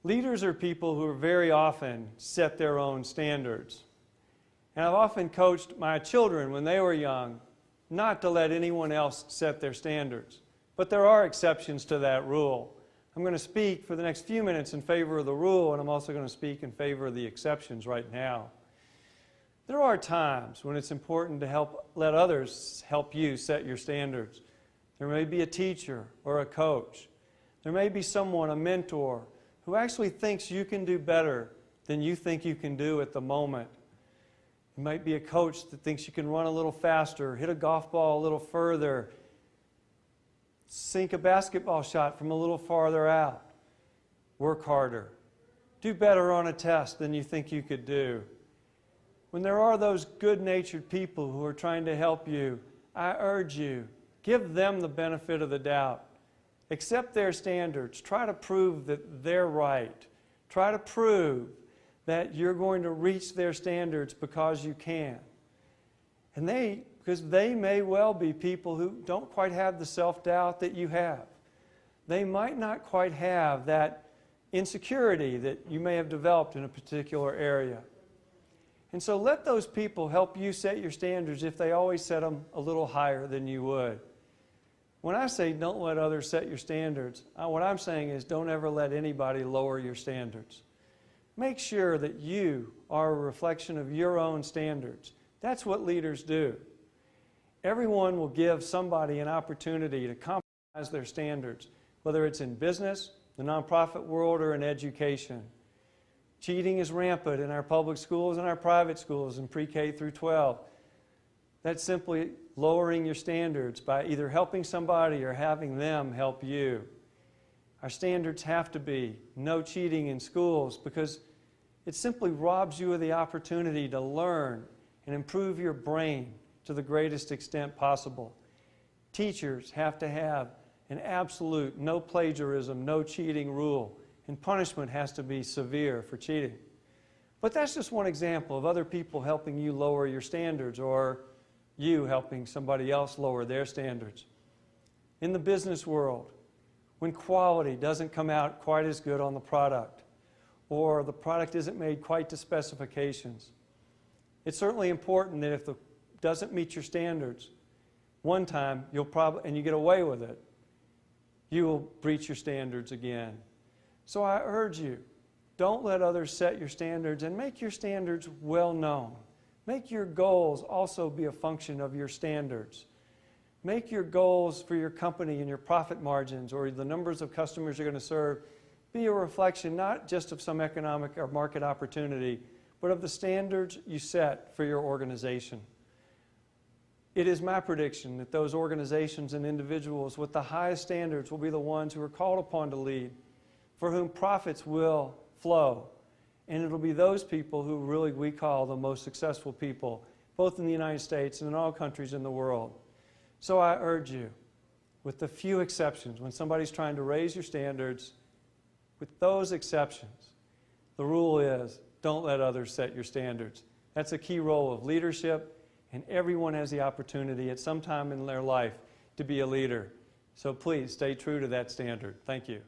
Leaders are people who very often set their own standards. And I've often coached my children when they were young not to let anyone else set their standards. But there are exceptions to that rule. I'm going to speak for the next few minutes in favor of the rule, and I'm also going to speak in favor of the exceptions right now. There are times when it's important to let others help you set your standards. There may be a teacher or a coach. There may be someone, a mentor, who actually thinks you can do better than you think you can do at the moment. It might be a coach that thinks you can run a little faster, hit a golf ball a little further, sink a basketball shot from a little farther out, work harder, do better on a test than you think you could do. When there are those good-natured people who are trying to help you, I urge you, give them the benefit of the doubt. Accept their standards. Try to prove that they're right. Try to prove that you're going to reach their standards because you can. And because they may well be people who don't quite have the self-doubt that you have. They might not quite have that insecurity that you may have developed in a particular area. And so let those people help you set your standards if they always set them a little higher than you would. When I say don't let others set your standards, what I'm saying is don't ever let anybody lower your standards. Make sure that you are a reflection of your own standards. That's what leaders do. Everyone will give somebody an opportunity to compromise their standards, whether it's in business, the nonprofit world, or in education. Cheating is rampant in our public schools and our private schools in pre-K through 12. That's simply lowering your standards by either helping somebody or having them help you. Our standards have to be no cheating in schools because it simply robs you of the opportunity to learn and improve your brain to the greatest extent possible. Teachers have to have an absolute no plagiarism, no cheating rule, and punishment has to be severe for cheating. But that's just one example of other people helping you lower your standards or you helping somebody else lower their standards. In the business world, when quality doesn't come out quite as good on the product, or the product isn't made quite to specifications, it's certainly important that if it doesn't meet your standards, one time and you get away with it, you will breach your standards again. So I urge you, don't let others set your standards and make your standards well known. Make your goals also be a function of your standards. Make your goals for your company and your profit margins or the numbers of customers you're going to serve be a reflection not just of some economic or market opportunity, but of the standards you set for your organization. It is my prediction that those organizations and individuals with the highest standards will be the ones who are called upon to lead, for whom profits will flow. And it'll be those people who really we call the most successful people, both in the United States and in all countries in the world. So I urge you, with the few exceptions, when somebody's trying to raise your standards, with those exceptions, the rule is don't let others set your standards. That's a key role of leadership, and everyone has the opportunity at some time in their life to be a leader. So please stay true to that standard. Thank you.